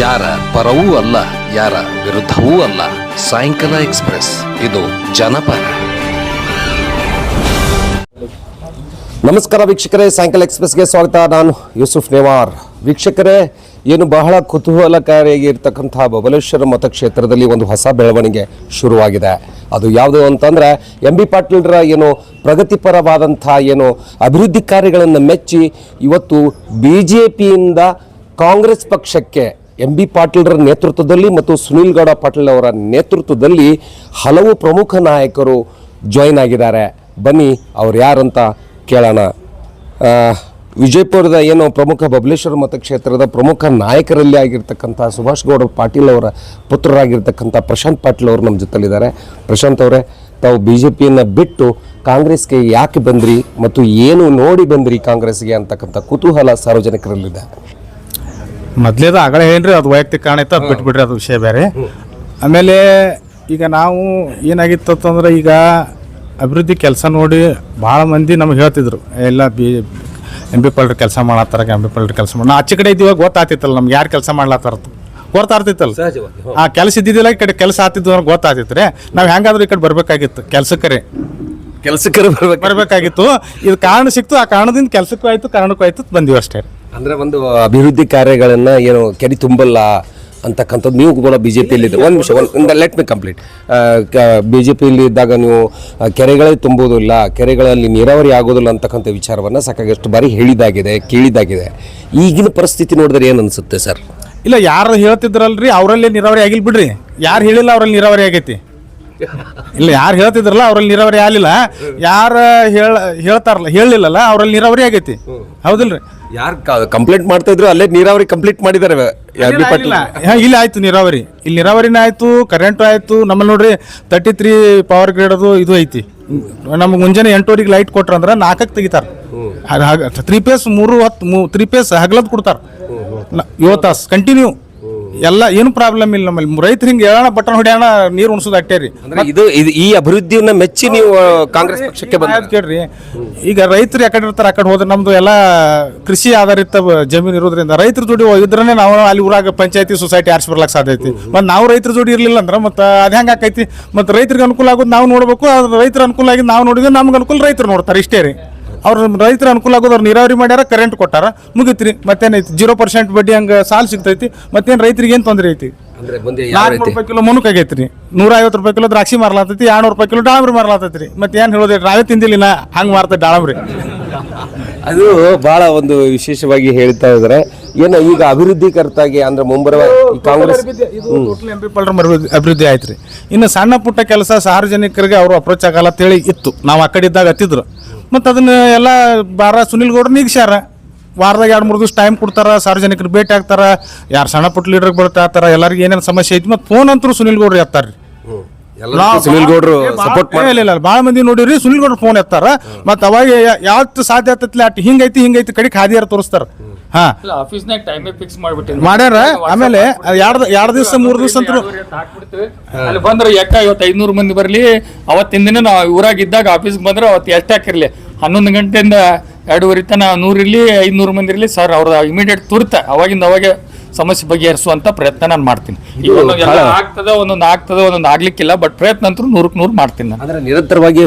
ಯಾರ ಪರವೂ ಅಲ್ಲ, ಯಾರ ವಿರುದ್ಧವೂ ಅಲ್ಲ. ಸಾಯಂಕಾಲ ಎಕ್ಸ್ಪ್ರೆಸ್, ಇದು ಜನಪರ. ನಮಸ್ಕಾರ ವೀಕ್ಷಕರೇ, ಸಾಯಂಕಾಲ ಎಕ್ಸ್ಪ್ರೆಸ್ಗೆ ಸ್ವಾಗತ. ನಾನು ಯೂಸುಫ್ ನೇವಾರ್. ವೀಕ್ಷಕರೇ, ಏನು ಬಹಳ ಕುತೂಹಲಕಾರಿಯಾಗಿರ್ತಕ್ಕಂಥ ಬಬಲೇಶ್ವರ ಮತಕ್ಷೇತ್ರದಲ್ಲಿ ಒಂದು ಹೊಸ ಬೆಳವಣಿಗೆ ಶುರುವಾಗಿದೆ. ಅದು ಯಾವುದು ಅಂತಂದರೆ, ಎಂ ಬಿ ಪಾಟೀಲ್ರ ಏನು ಪ್ರಗತಿಪರವಾದಂಥ ಏನು ಅಭಿವೃದ್ಧಿ ಕಾರ್ಯಗಳನ್ನು ಮೆಚ್ಚಿ ಇವತ್ತು BJPಯಿಂದ ಕಾಂಗ್ರೆಸ್ ಪಕ್ಷಕ್ಕೆ ಎಂ ಬಿ ಪಾಟೀಲ್ರ ನೇತೃತ್ವದಲ್ಲಿ ಮತ್ತು ಸುನೀಲ್ ಗೌಡ ಪಾಟೀಲ್ ಅವರ ನೇತೃತ್ವದಲ್ಲಿ ಹಲವು ಪ್ರಮುಖ ನಾಯಕರು ಜಾಯ್ನ್ ಆಗಿದ್ದಾರೆ. ಬನ್ನಿ ಅವ್ರು ಯಾರಂತ ಕೇಳೋಣ. ವಿಜಯಪುರದ ಏನು ಪ್ರಮುಖ ಬಬಲೇಶ್ವರ ಮತಕ್ಷೇತ್ರದ ಪ್ರಮುಖ ನಾಯಕರಲ್ಲಿ ಆಗಿರ್ತಕ್ಕಂಥ ಸುಭಾಷ್ ಗೌಡ ಪಾಟೀಲ್ ಅವರ ಪುತ್ರರಾಗಿರ್ತಕ್ಕಂಥ ಪ್ರಶಾಂತ್ ಪಾಟೀಲ್ ಅವರು ನಮ್ಮ ಜೊತೆಲಿದ್ದಾರೆ. ಪ್ರಶಾಂತ್ ಅವರೇ, ತಾವು BJPಯನ್ನು ಬಿಟ್ಟು ಕಾಂಗ್ರೆಸ್ಗೆ ಯಾಕೆ ಬಂದ್ರಿ ಮತ್ತು ಏನು ನೋಡಿ ಬಂದ್ರಿ ಕಾಂಗ್ರೆಸ್ಗೆ ಅಂತಕ್ಕಂಥ ಕುತೂಹಲ ಸಾರ್ವಜನಿಕರಲ್ಲಿದೆ. ಮೊದಲೇದು ಆಗಲೇ ಏನ್ರಿ, ಅದು ವೈಯಕ್ತಿಕ ಕಾರಣ ಇತ್ತು, ಅದು ಬಿಟ್ಬಿಡ್ರಿ, ಅದು ವಿಷಯ ಬೇರೆ. ಆಮೇಲೆ ಈಗ ನಾವು ಏನಾಗಿತ್ತು ಅಂತಂದ್ರೆ, ಈಗ ಅಭಿವೃದ್ಧಿ ಕೆಲಸ ನೋಡಿ ಭಾಳ ಮಂದಿ ನಮ್ಗೆ ಹೇಳ್ತಿದ್ರು, ಎಲ್ಲ ಎಂ ಬಿ ಪಾಟೀಲ್ ಕೆಲಸ ಮಾಡತ್ತಾರ, ಎಂ ಬಿ ಪಾಟೀಲ್ ಕೆಲಸ ಮಾಡಿ. ನಾ ಆಚೆ ಕಡೆ ಇದ್ದೀವಾಗ ಗೊತ್ತಾಗ್ತಿತ್ತಲ್ಲ ನಮ್ಗೆ ಯಾರು ಕೆಲಸ ಮಾಡ್ಲತ್ತಾರದು, ಗೊತ್ತಾಗ್ತಿತ್ತಲ್ಲ. ಆ ಕೆಲಸ ಇದ್ದಿದ್ದಿಲ್ಲ, ಈ ಕಡೆ ಕೆಲಸ ಆಗ್ತಿದ್ದು ಅಂದ್ರೆ ಗೊತ್ತಾಗ್ತಿತ್ತು ರೀ. ನಾವು ಹೆಂಗಾದ್ರೂ ಈ ಕಡೆ ಬರ್ಬೇಕಾಗಿತ್ತು, ಕೆಲಸಕ್ಕರೆ ಬರ್ಬೇಕಾಗಿತ್ತು. ಇದು ಕಾರಣ ಸಿಕ್ತು, ಆ ಕಾರಣದಿಂದ ಕೆಲಸಕ್ಕೂ ಆಯ್ತು, ಕಾರಣಕ್ಕೂ ಆಯ್ತು, ಬಂದೀವಿ ಅಷ್ಟೇ. ಅಂದರೆ ಒಂದು ಅಭಿವೃದ್ಧಿ ಕಾರ್ಯಗಳನ್ನು ಏನು ಕೆಡಿ ತುಂಬಲ್ಲ ಅಂತಕ್ಕಂಥದ್ದು ನೀವು ಕೂಡ BJPಯಲ್ಲಿ ಇದ್ದರೆ. ಒಂದು ನಿಮಿಷ, ಲೆಟ್ ಮಿ ಕಂಪ್ಲೀಟ್. BJPಯಲ್ಲಿ ಇದ್ದಾಗ ನೀವು ಕೆರೆಗಳೇ ತುಂಬುವುದಿಲ್ಲ, ಕೆರೆಗಳಲ್ಲಿ ನೀರಾವರಿ ಆಗೋದಿಲ್ಲ ಅಂತಕ್ಕಂಥ ವಿಚಾರವನ್ನು ಸಾಕಾಗಷ್ಟು ಬಾರಿ ಹೇಳಿದಾಗಿದೆ, ಕೇಳಿದಾಗಿದೆ. ಈಗಿನ ಪರಿಸ್ಥಿತಿ ನೋಡಿದ್ರೆ ಏನು ಅನಿಸುತ್ತೆ ಸರ್? ಇಲ್ಲ, ಯಾರು ಹೇಳ್ತಿದ್ರಲ್ರಿ ಅವರಲ್ಲಿ ನೀರಾವರಿ ಆಗಿಲ್ಲ ಬಿಡ್ರಿ. ಯಾರು ಹೇಳಿಲ್ಲ ಅವರಲ್ಲಿ ನೀರಾವರಿ ಆಗೈತಿ. ಇಲ್ಲ, ಯಾರು ಹೇಳ್ತಿದ್ರಲ್ಲ ಅವರಲ್ಲಿ ನೀರಾವರಿ ಆಗಲಿಲ್ಲ. ಯಾರು ಹೇಳ್ತಾರಲ್ಲ ಹೇಳಿಲ್ಲಲ್ಲ ಅವರಲ್ಲಿ ನೀರಾವರಿ ಆಗೈತಿ. ಹೌದಿಲ್ರಿ? ಯಾರು ಕಂಪ್ಲೇಂಟ್ ಮಾಡ್ತಾ ಇದ್ರು ಅಲ್ಲೇ ನೀರಾವರಿ ಕಂಪ್ಲೀಟ್ ಮಾಡಿದ್ದಾರೆ. ಇಲ್ಲಿ ಆಯ್ತು ನೀರಾವರಿ, ಇಲ್ಲಿ ನೀರಾವರಿನ ಆಯ್ತು, ಕರೆಂಟು ಆಯ್ತು. ನಮ್ಮಲ್ಲಿ ನೋಡ್ರಿ 33 ಪವರ್ ಗ್ರೇಡ್ ಅದು ಇದು ಐತಿ. ನಮ್ಗೆ ಮುಂಜಾನೆ 8:00 ಲೈಟ್ ಕೊಟ್ರಂದ್ರೆ 4ಕ್ಕೆ ತೆಗಿತಾರ. 3 ಫೇಸ್ 3 ಫೇಸ್ ಹಗಲದ್ ಕೊಡ್ತಾರ, 7 ತಾಸು ಕಂಟಿನ್ಯೂ. ಎಲ್ಲ ಏನು ಪ್ರಾಬ್ಲಮ್ ಇಲ್ಲ ನಮ್ಮಲ್ಲಿ. ರೈತರು ಹಿಂಗೆ ಹೇಳೋಣ, ಬಟನ್ ಹೊಡೆಯೋಣ, ನೀರು ಉಣಿಸೋದು ಅಟ್ಟೆ ರೀ. ಇದು ಈ ಅಭಿವೃದ್ಧಿಯನ್ನ ಮೆಚ್ಚಿ ನೀವು ಕಾಂಗ್ರೆಸ್ ಪಕ್ಷಕ್ಕೆ ಬಂದ ಕೇಳ್ರಿ. ಈಗ ರೈತರು ಯಾಕಡೆ ಇರ್ತಾರೆ, ಆ ಕಡೆ ಹೋದ್ರೆ ನಮ್ದು ಎಲ್ಲ ಕೃಷಿ ಆಧಾರಿತ ಜಮೀನು ಇರೋದ್ರಿಂದ ರೈತರ ಜೋಡಿ ಇದ್ರೆ ನಾವು ಅಲ್ಲಿ ಊರಾಗ ಪಂಚಾಯತಿ ಸೊಸೈಟಿ ಆರ್ಸಿ ಬರ್ಲಾಕ್ ಸಾಧ್ಯ ಐತಿ. ಮತ್ತು ನಾವು ರೈತರ ಜೋಡಿ ಇರಲಿಲ್ಲ ಅಂದ್ರೆ ಮತ್ತೆ ಅದು ಹೆಂಗೆ ಆಕೈತಿ? ಮತ್ತು ರೈತರಿಗೆ ಅನುಕೂಲ ಆಗೋದು ನಾವು ನೋಡ್ಬೇಕು, ಅದು ರೈತರ ಅನುಕೂಲ ಆಗಿ ನಾವು ನೋಡಿದ್ರೆ ನಮ್ಗೆ ಅನುಕೂಲ ರೈತರು ನೋಡ್ತಾರೆ, ಇಷ್ಟೇ ರೀ. ಅವ್ರು ರೈತರ ಅನುಕೂಲ ಆಗೋದು, ಅವ್ರು ನೀರಾವರಿ ಮಾಡ್ಯಾರ, ಕರೆಂಟ್ ಕೊಟ್ಟಾರ, ಮುಗಿತ್ರಿ. ಮತ್ತೇನೈತಿ? 0% ಬಡ್ಡಿ ಹಂಗೆ ಸಾಲ ಸಿಗ್ತೈತಿ. ಮತ್ತೇನು ರೈತರಿಗೆ ಏನು ತೊಂದರೆ ಐತಿ? 400 ರೂಪಾಯಿ ಕಿಲೋ ಮುನುಕ್ ಆಗೈತ್ರಿ, 150 ರೂಪಾಯಿ ಕಿಲೋ ದ್ರಾಕ್ಷಿ ಮಾರ್ಲಾತೈತಿ, 200 ರೂಪಾಯಿ ಕಿಲೋ ದಾಳಂಬ್ರಿ ಮಾರ್ಲಾತೈತಿ. ಮತ್ತೆ ಏನು ಹೇಳೋದು, ನಾವೇ ತಿಂದಿಲ್ಲ ಹಂಗೆ ಮಾರ್ತೈತಿ ದಾಳಂಬ್ರಿ. ಅದು ಬಹಳ ಒಂದು ವಿಶೇಷವಾಗಿ ಹೇಳ್ತಾ ಇದ್ದಾರೆ. ಏನು ಈಗ ಅಭಿವೃದ್ಧಿ ಕರ್ತಾಗಿ ಅಂದ್ರೆ ಮುಂಬರುವ ಕಾಂಗ್ರೆಸ್ ಎಂ ಬಿ ಪಾಟೀಲ್ ಅಭಿವೃದ್ಧಿ ಆಯ್ತು ರೀ. ಇನ್ನು ಸಣ್ಣ ಪುಟ್ಟ ಕೆಲಸ ಸಾರ್ವಜನಿಕರಿಗೆ ಅವರು ಅಪ್ರೋಚ್ ಆಗಲ್ಲ ಅಂತೇಳಿ ಇತ್ತು, ನಾವು ಆ ಕಡೆ ಇದ್ದಾಗ ಹತ್ತಿದ್ರು. ಮತ್ತು ಅದನ್ನ ಎಲ್ಲ ಸುನೀಲ್ ಗೌಡ್ರು ನೀಗ್ಸ್ಯಾರ. ವಾರದಾಗ 2-3 ದಿವಸ ಟೈಮ್ ಕೊಡ್ತಾರ, ಸಾರ್ವಜನಿಕರು ಭೇಟಿ ಆಗ್ತಾರ, ಯಾರು ಸಣ್ಣ ಪುಟ್ಟ ಲೀಡರ್ಗೆ ಬರ್ತಾರ, ಎಲ್ಲರಿಗೆ ಏನೇನು ಸಮಸ್ಯೆ ಐತಿ. ಮತ್ತು ಫೋನ್ ಅಂತೂ ಸುನೀಲ್ ಗೌಡ್ರು ಎತ್ತಾರ ರೀ. ಸುನೀಲ್ ಗೌಡ್ರು ಸಪೋರ್ಟ್ ಇಲ್ಲ, ಭಾಳ ಮಂದಿ ನೋಡಿರಿ ಸುನೀಲ್ ಗೌಡ್ರು ಫೋನ್ ಎತ್ತಾರ. ಮತ್ತು ಅವಾಗ ಯಾವತ್ತು ಸಾಧ್ಯ ಆಗ್ತೈತಿ ಅಟ್ ಹಿಂಗೈತಿ ಕಡೆಗೆ ಹಾದಿಯಾರ ತೋರಿಸ್ತಾರ. ಆಫೀಸ್ನಾಗ ಟೈಮ್ ಫಿಕ್ಸ್ ಮಾಡ್ಬಿಟ್ಟಿನಿ ಮಾಡ್ಯಾರ. ಆಮೇಲೆ 2 ದಿವಸ 3 ದಿವಸ ಅಂತ ಅಲ್ಲಿ ಬಂದ್ರೆ ಇವತ್ತು 500 ಮಂದಿ ಬರ್ಲಿ. ಅವತ್ತಿನ ದಿನ ನಾವು ಊರಾಗಿದ್ದಾಗ ಆಫೀಸ್ಗೆ ಬಂದ್ರೆ ಅವತ್ತು ಎಷ್ಟು ಹಾಕಿರ್ಲಿ, 11 ಗಂಟೆಯಿಂದ 2:30 ತನ 100 ಇರಲಿ 500 ಮಂದಿ ಇರಲಿ ಸರ್, ಅವ್ರ ಇಮಿಡಿಯೇಟ್ ತುರ್ತ ಅವಾಗೆ ಸಮಸ್ಯೆ ಬಗೆಹರಿಸುವಂತ ಪ್ರಯತ್ನ ನಾನು ಮಾಡ್ತೀನಿ. ಈಗ ಒಂದೊಂದು ಆಗ್ತದೆ, ಆಗ್ಲಿಕ್ಕಿಲ್ಲ, ಬಟ್ ಪ್ರಯತ್ನ ಅಂತೂ 100ಕ್ಕೆ 100 ಮಾಡ್ತೀನಿ ನಾನು. ಅಂದ್ರೆ ನಿರಂತರವಾಗಿ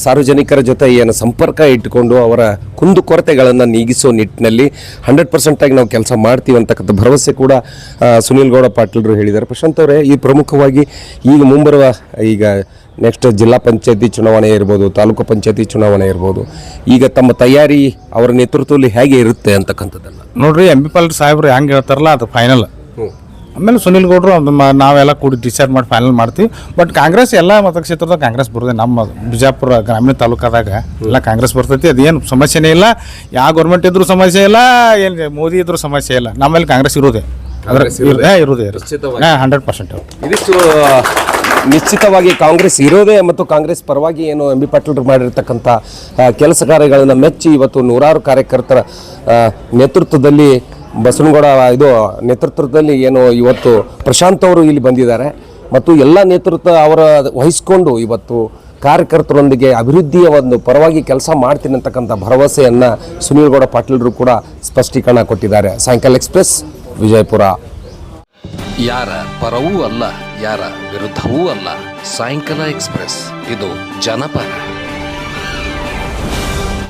ಸಾರ್ವಜನಿಕರ ಜೊತೆ ಏನು ಸಂಪರ್ಕ ಇಟ್ಟುಕೊಂಡು ಅವರ ಕುಂದುಕೊರತೆಗಳನ್ನು ನೀಗಿಸೋ ನಿಟ್ಟಿನಲ್ಲಿ 100% ಆಗಿ ನಾವು ಕೆಲಸ ಮಾಡ್ತೀವಿ ಅಂತಕ್ಕಂಥ ಭರವಸೆ ಕೂಡ ಸುನೀಲ್ ಗೌಡ ಪಾಟೀಲ್ರು ಹೇಳಿದ್ದಾರೆ. ಪ್ರಶಾಂತ್ ಅವರೇ, ಈ ಪ್ರಮುಖವಾಗಿ ಈಗ ಮುಂಬರುವ ಈಗ ನೆಕ್ಸ್ಟ್ ಜಿಲ್ಲಾ ಪಂಚಾಯತಿ ಚುನಾವಣೆ ಇರ್ಬೋದು, ತಾಲೂಕು ಪಂಚಾಯತಿ ಚುನಾವಣೆ ಇರ್ಬೋದು, ಈಗ ತಮ್ಮ ತಯಾರಿ ಅವರ ನೇತೃತ್ವದಲ್ಲಿ ಹೇಗೆ ಇರುತ್ತೆ ಅಂತಕ್ಕಂಥದ್ದನ್ನು ನೋಡ್ರಿ. ಎಂ ಬಿ ಪಾಟೀಲ್ ಸಾಹೇಬ್ರು ಹೆಂಗೆ ಹೇಳ್ತಾರಲ್ಲ ಅದು ಫೈನಲ್. ಆಮೇಲೆ ಸುನೀಲ್ ಗೌಡ್ರು ನಾವೆಲ್ಲ ಕೂಡಿ ಡಿಸೈಡ್ ಮಾಡಿ ಫೈನಲ್ ಮಾಡ್ತೀವಿ. ಬಟ್ ಕಾಂಗ್ರೆಸ್ ಎಲ್ಲ ಮತಕ್ಷೇತ್ರದ ಕಾಂಗ್ರೆಸ್ ಬರ್ತದೆ. ನಮ್ಮ ಬಿಜಾಪುರ ಗ್ರಾಮೀಣ ತಾಲೂಕಾದಾಗ ಎಲ್ಲ ಕಾಂಗ್ರೆಸ್ ಬರ್ತೈತಿ. ಅದೇನು ಸಮಸ್ಯೆನೇ ಇಲ್ಲ. ಯಾವ ಗೌರ್ಮೆಂಟ್ ಇದ್ರೂ ಸಮಸ್ಯೆ ಇಲ್ಲ, ಏನು ಮೋದಿ ಇದ್ರೂ ಸಮಸ್ಯೆ ಇಲ್ಲ. ನಮ್ಮಲ್ಲಿ ಕಾಂಗ್ರೆಸ್ ಇರೋದೇ ಇರೋದೇ 100%. ಇದಿಷ್ಟು ನಿಶ್ಚಿತವಾಗಿ ಕಾಂಗ್ರೆಸ್ ಇರೋದೇ ಮತ್ತು ಕಾಂಗ್ರೆಸ್ ಪರವಾಗಿ ಏನು ಎಂ ಬಿ ಪಾಟೀಲ್ರು ಮಾಡಿರ್ತಕ್ಕಂಥ ಕೆಲಸ ಕಾರ್ಯಗಳನ್ನು ಮೆಚ್ಚಿ ಇವತ್ತು 100 ಕಾರ್ಯಕರ್ತರ ನೇತೃತ್ವದಲ್ಲಿ ಬಸವನಗೌಡ ನೇತೃತ್ವದಲ್ಲಿ ಏನು ಇವತ್ತು ಪ್ರಶಾಂತ್ ಅವರು ಇಲ್ಲಿ ಬಂದಿದ್ದಾರೆ. ಮತ್ತು ಎಲ್ಲ ನೇತೃತ್ವ ಅವರ ವಹಿಸ್ಕೊಂಡು ಇವತ್ತು ಕಾರ್ಯಕರ್ತರೊಂದಿಗೆ ಅಭಿವೃದ್ಧಿಯ ಒಂದು ಪರವಾಗಿ ಕೆಲಸ ಮಾಡ್ತೀನಿ ಅಂತಕ್ಕಂಥ ಭರವಸೆಯನ್ನು ಸುನೀಲ್ ಗೌಡ ಪಾಟೀಲ್ರು ಕೂಡ ಸ್ಪಷ್ಟೀಕರಣ ಕೊಟ್ಟಿದ್ದಾರೆ. ಸಾಯಂಕಾಲ ಎಕ್ಸ್ಪ್ರೆಸ್, ವಿಜಯಪುರ. ಯಾರ ಪರವೂ ಅಲ್ಲ, ಯಾರ ವಿರುದ್ಧವೂ ಅಲ್ಲ. ಸಾಯಂಕಾಲ ಎಕ್ಸ್ಪ್ರೆಸ್, ಇದು ಜನಪರ.